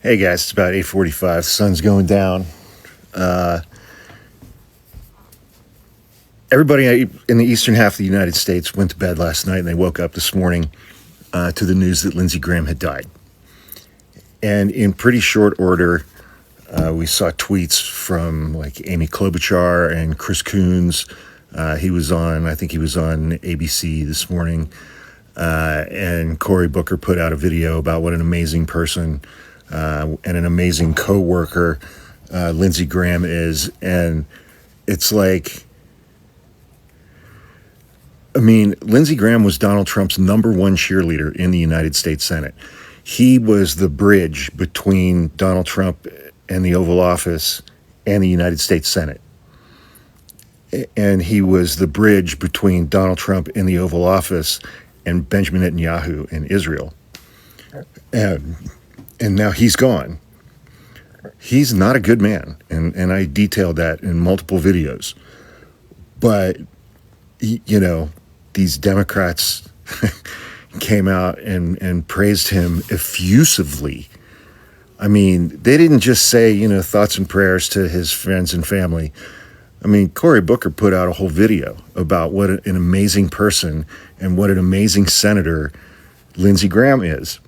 Hey guys, it's about 8:45. The sun's going down. Everybody in the eastern half of the United States went to bed last night and they woke up this morning to the news that Lindsey Graham had died. And in pretty short order, we saw tweets from like Amy Klobuchar and Chris Coons. I think he was on ABC this morning. And Cory Booker put out a video about what an amazing person and an amazing co-worker Lindsey Graham is. And it's like, Lindsey Graham was Donald Trump's number one cheerleader in the United States Senate. He was the bridge between Donald Trump and the Oval Office and the United States Senate. And he was the bridge between Donald Trump in the Oval Office and Benjamin Netanyahu in Israel. And now he's gone. He's not a good man. And I detailed that in multiple videos. But, these Democrats came out and praised him effusively. They didn't just say, thoughts and prayers to his friends and family. Cory Booker put out a whole video about what an amazing person and what an amazing senator Lindsey Graham is.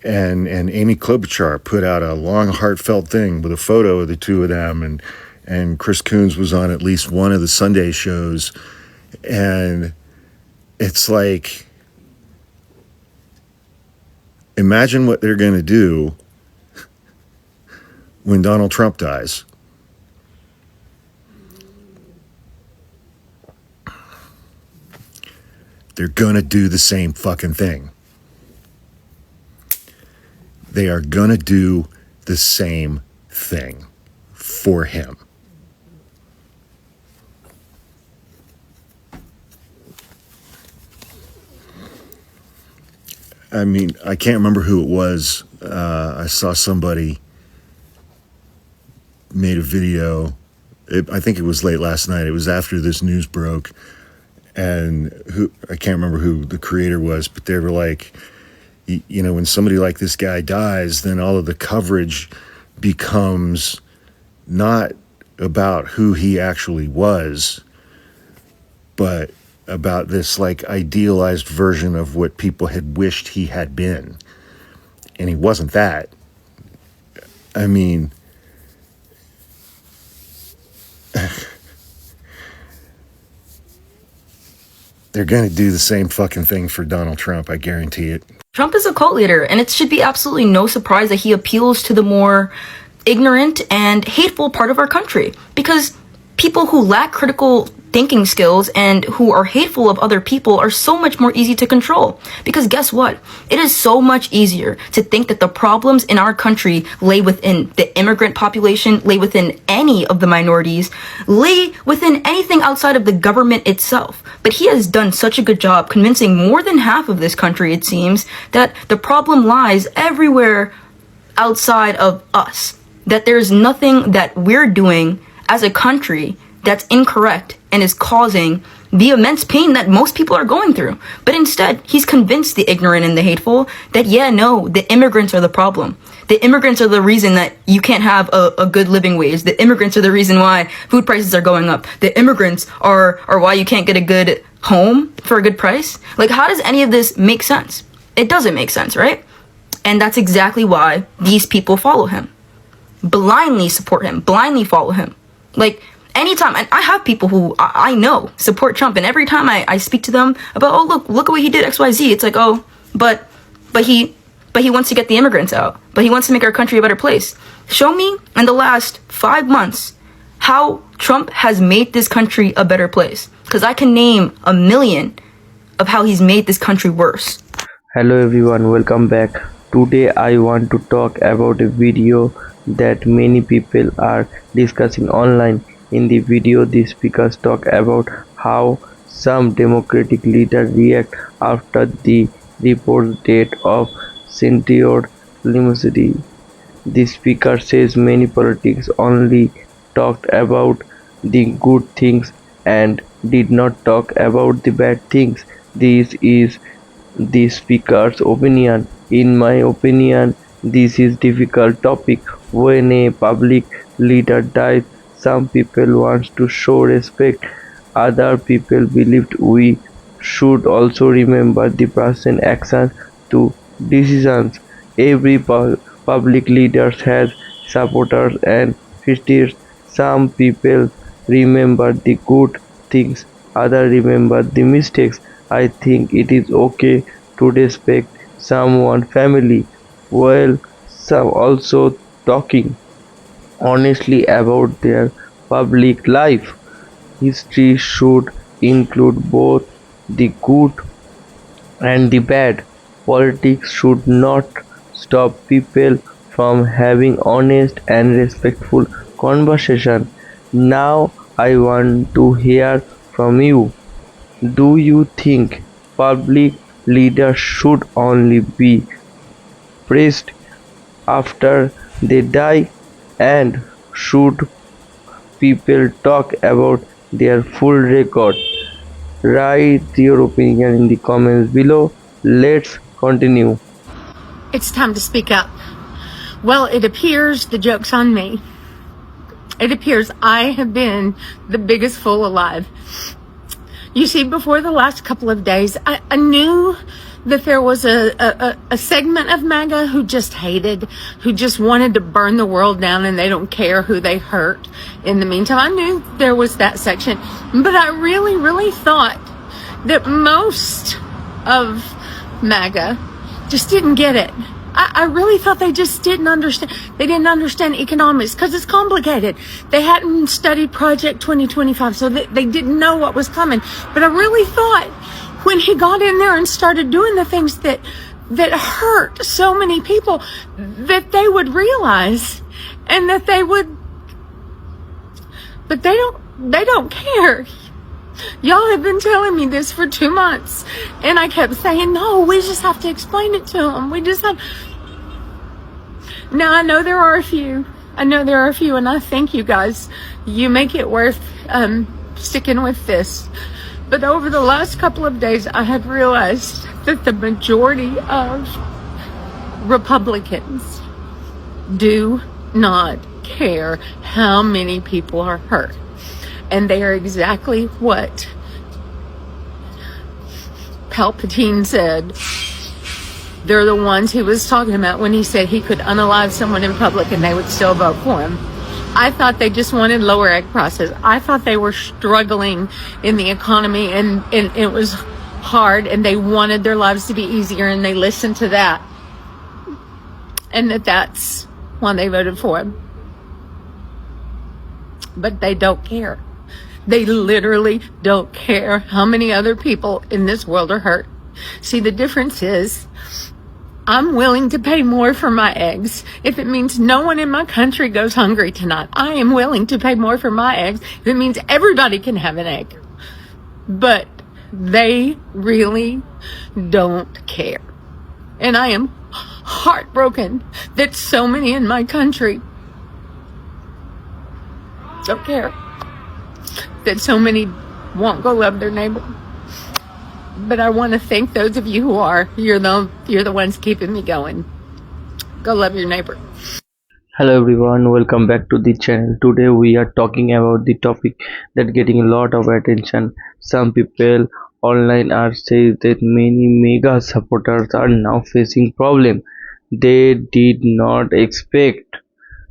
And Amy Klobuchar put out a long, heartfelt thing with a photo of the two of them. And Chris Coons was on at least one of the Sunday shows. And it's like, imagine what they're going to do when Donald Trump dies. They're going to do the same fucking thing. They are going to do the same thing for him. I can't remember who it was. I saw somebody made a video. I think it was late last night. It was after this news broke. And I can't remember who the creator was, but they were like, when somebody like this guy dies, then all of the coverage becomes not about who he actually was, but about this like idealized version of what people had wished he had been. And he wasn't that. They're going to do the same fucking thing for Donald Trump. I guarantee it. Trump is a cult leader, and it should be absolutely no surprise that he appeals to the more ignorant and hateful part of our country. Because people who lack critical thinking skills and who are hateful of other people are so much more easy to control. Because guess what? It is so much easier to think that the problems in our country lay within the immigrant population, lay within any of the minorities, lay within anything outside of the government itself. But he has done such a good job convincing more than half of this country, it seems, that the problem lies everywhere outside of us. That there's nothing that we're doing as a country that's incorrect and is causing the immense pain that most people are going through. But instead, he's convinced the ignorant and the hateful that, the immigrants are the problem. The immigrants are the reason that you can't have a good living wage. The immigrants are the reason why food prices are going up. The immigrants are why you can't get a good home for a good price. Like, how does any of this make sense? It doesn't make sense, right? And that's exactly why these people follow him. Blindly support him, blindly follow him. Like, anytime, and I have people who I know support Trump, and every time I speak to them about, look at what he did, XYZ, it's like, but he wants to get the immigrants out, but he wants to make our country a better place. Show me in the last 5 months how Trump has made this country a better place, because I can name a million of how he's made this country worse. Hello everyone, welcome back. Today I want to talk about a video that many people are discussing online. In the video, the speakers talk about how some Democratic leaders react after the reported death of Senator Limousine. The speaker says many politics only talked about the good things and did not talk about the bad things. This is the speaker's opinion. In my opinion, This is difficult topic. When a public leader dies, some people want to show respect. Other people believed we should also remember the person's actions to decisions. Every public leader has supporters and critics. Some people remember the good things, others remember the mistakes. I think it is okay to respect someone's family while some also talking honestly about their public life. History should include both the good and the bad. Politics should not stop people from having honest and respectful conversation. Now I want to hear from you. Do you think public leaders should only be praised after they die, and should people talk about their full record? Write your opinion in the comments below. Let's continue. It's time to speak up. Well, it appears the joke's on me. It appears I have been the biggest fool alive. You see, before the last couple of days, I knew that there was a segment of MAGA who just hated, who just wanted to burn the world down, and they don't care who they hurt. In the meantime, I knew there was that section, but I really, really thought that most of MAGA just didn't get it. I really thought they just didn't understand. They didn't understand economics because it's complicated. They hadn't studied Project 2025, so they didn't know what was coming. But I really thought when he got in there and started doing the things that hurt so many people, that they would realize, and that they would. But they don't care. Y'all have been telling me this for 2 months, and I kept saying, no, we just have to explain it to them. We just have. Now, I know there are a few, and I thank you guys. You make it worth sticking with this. But over the last couple of days, I have realized that the majority of Republicans do not care how many people are hurt. And they are exactly what Palpatine said. They're the ones he was talking about when he said he could unalive someone in public and they would still vote for him. I thought they just wanted lower egg prices. I thought they were struggling in the economy and it was hard and they wanted their lives to be easier, and they listened to that. And that's why they voted for him. But they don't care. They literally don't care how many other people in this world are hurt. See, the difference is I'm willing to pay more for my eggs. If it means no one in my country goes hungry tonight, I am willing to pay more for my eggs. If it means everybody can have an egg. But they really don't care. And I am heartbroken that so many in my country don't care. That so many won't go love their neighbor. But I want to thank those of you who are. You're the ones keeping me going. Go love your neighbor. Hello everyone, welcome back to the channel. Today we are talking about the topic that getting a lot of attention. Some people online are saying that many mega supporters are now facing problem they did not expect.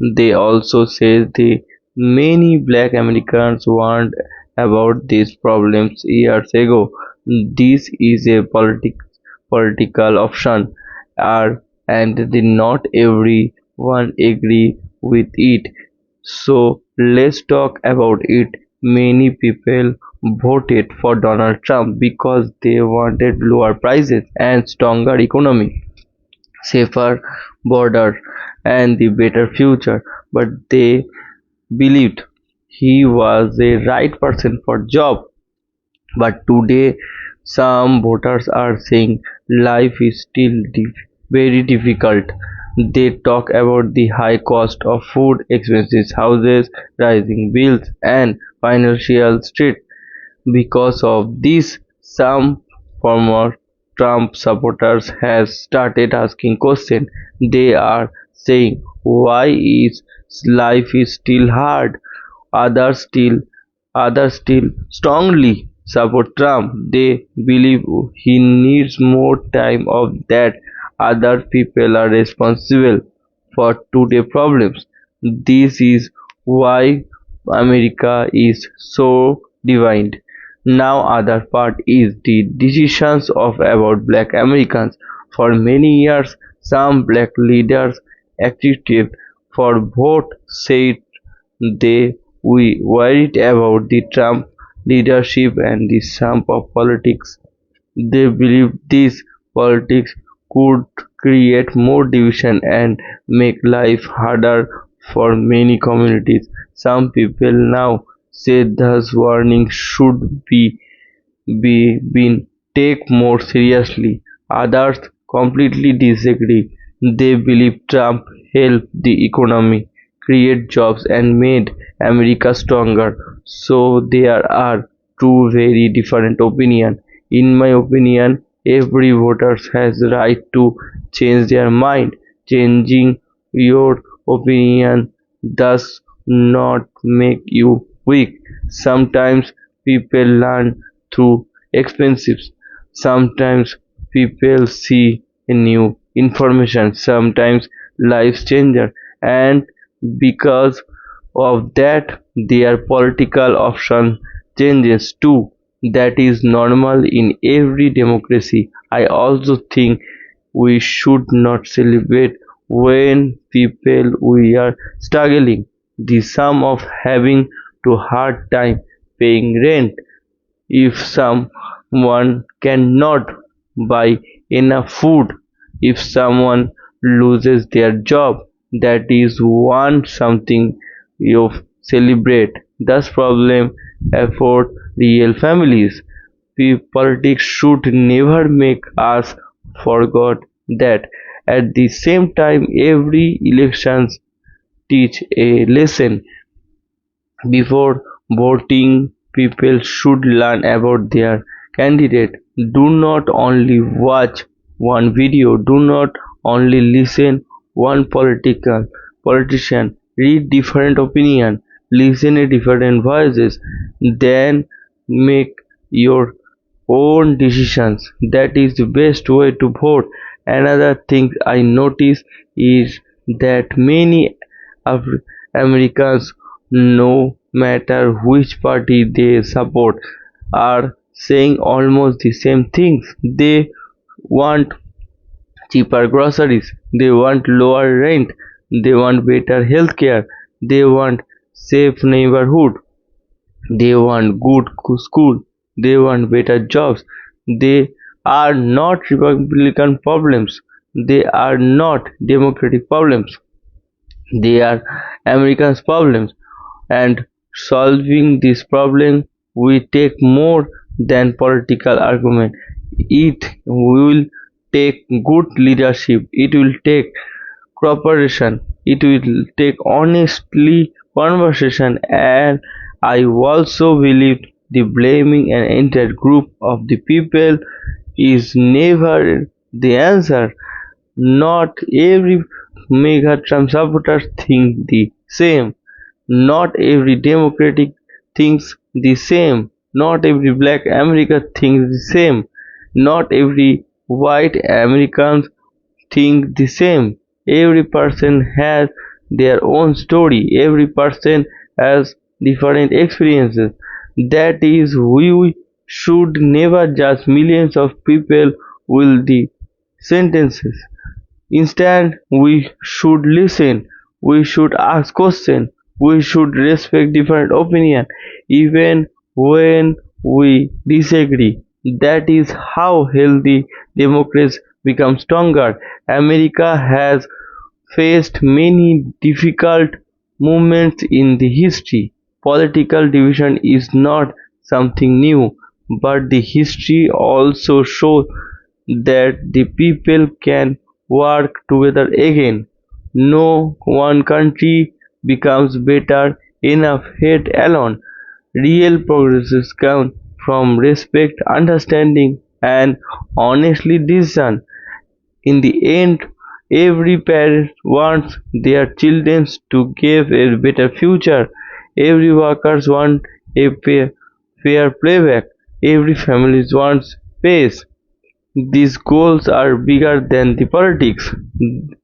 They also say the many black Americans warned about these problems years ago. This is a political option, and not everyone agree with it. So let's talk about it. Many people voted for Donald Trump because they wanted lower prices and stronger economy, safer border, and the better future. But they believed he was a right person for job. But today some voters are saying life is still very difficult. They talk about the high cost of food, expensive houses, rising bills, and financial stress. Because of this, some farmers Trump supporters has started asking questions. They are saying, why is life is still hard? Others still others still strongly support Trump. They believe he needs more time of that other people are responsible for today's problems. This is why America is so divided. Now other part is the decisions of about black Americans. For many years some black leaders active for vote said they we worried about the Trump leadership and the sump of politics. They believed this politics could create more division and make life harder for many communities. Some people now say thus warnings should been taken more seriously. Others completely disagree. They believe Trump helped the economy, create jobs and made America stronger. So there are two very different opinions. In my opinion, every voter has right to change their mind. Changing your opinion does not make you weak. Sometimes people learn through experiences. Sometimes people see new information. Sometimes lives change, and because of that their political option changes too. That is normal in every democracy. I also think we should not celebrate when people we are struggling. The sum of having to hard time paying rent, if someone cannot buy enough food, if someone loses their job, that is one something you celebrate. Thus problem afford real families. Politics should never make us forget that. At the same time, every elections teach a lesson. Before voting, people should learn about their candidate. Do not only watch one video, do not only listen one politician. Read different opinion, listen to different voices, then make your own decisions. That is the best way to vote. Another thing I notice is that many Americans, no matter which party they support, are saying almost the same things. They want cheaper groceries, they want lower rent, they want better healthcare, they want safe neighborhood, they want good school, they want better jobs. They are not Republican problems, they are not Democratic problems, they are Americans' problems. And solving this problem will take more than political argument. It will take good leadership, it will take cooperation, it will take honestly conversation. And I also believe the blaming an entire group of the people is never the answer. Not every mega Trump supporter think the same. Not every Democratic thinks the same. Not every black American thinks the same. Not every white Americans think the same. Every person has their own story. Every person has different experiences. That is, we should never judge millions of people with the sentences. Instead, we should listen, we should ask questions, we should respect different opinions, even when we disagree. That is how healthy democracy becomes stronger. America has faced many difficult moments in the history. Political division is not something new, but the history also shows that the people can work together again. No one country becomes better enough head alone. Real progress comes from respect, understanding, and honestly decision. In the end, every parent wants their children to give a better future. Every workers want a fair playback. Every family wants peace. These goals are bigger than the politics.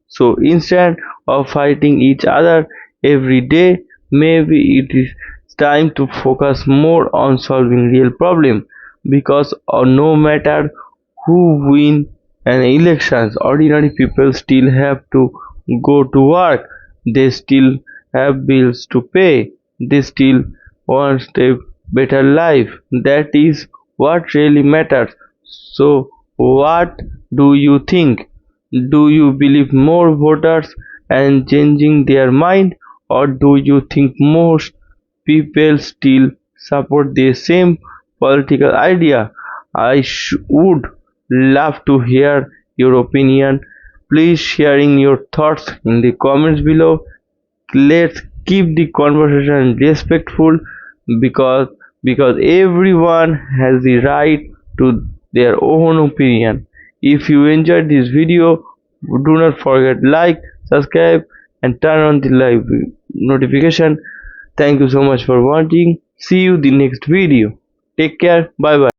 So instead of fighting each other every day, maybe it is time to focus more on solving real problems. Because no matter who win an elections, ordinary people still have to go to work. They still have bills to pay. They still want a better life. That is what really matters. So what do you think? Do you believe more voters and changing their mind, or do you think most people still support the same political idea? Would love to hear your opinion. Please sharing your thoughts in the comments below. Let's keep the conversation respectful, because everyone has the right to their own opinion. If you enjoyed this video, do not forget like, subscribe and turn on the live notification. Thank you so much for watching. See you the next video. Take care. Bye bye.